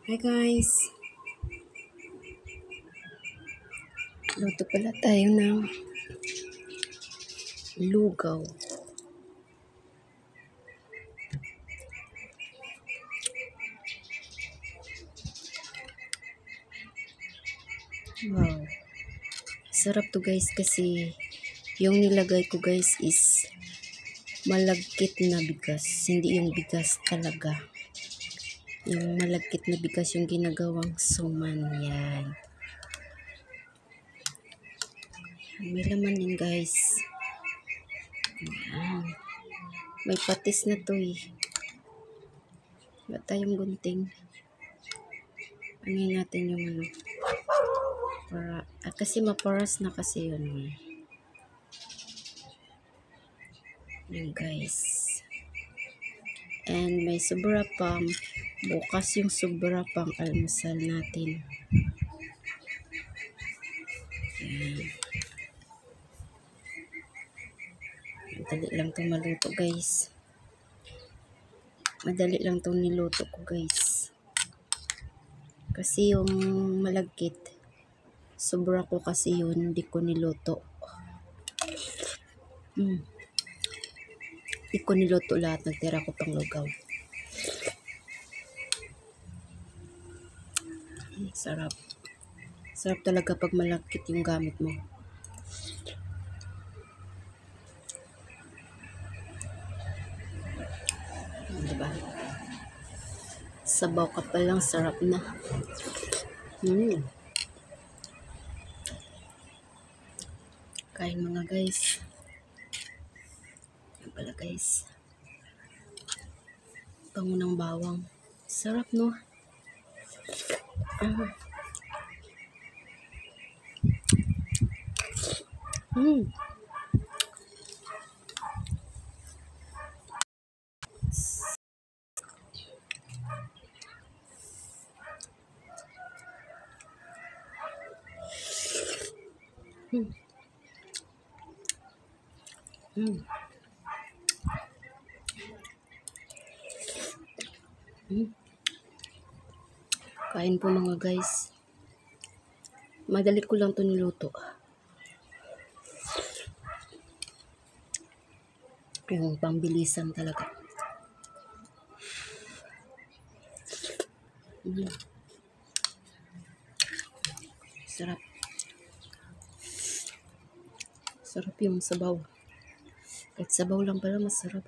Hi guys! Luto pala tayo ng lugaw. Wow! Sarap to guys kasi yung nilagay ko guys is malagkit na bigas. Hindi yung bigas talaga. Yung malagkit na bigas yung ginagawang suman. Yan. May laman yan guys. Yan. May patis na to eh. Wala tayong gunting. Ano natin yung ano. Kasi maparas na kasi yun. Yun guys. And may sobra pang bukas yung sobra pang almusal natin. Yan. Madali lang itong maluto guys. Madali lang itong niluto ko guys. Kasi yung malagkit, sobra ko kasi yun, hindi ko niluto. Hindi ko niluto lahat, nagtira ko pang lugaw. Sarap. Sarap talaga pag malagkit yung gamit mo. Diba? Sabaw ka pa lang, sarap na. Kain mga guys. Yan pala guys. Bango ng bawang. Sarap no? Kain po mga guys. Madali ko lang ito niluto. Yung pambilisan talaga. Sarap. Sarap yung sabaw. Kahit sabaw lang pala masarap.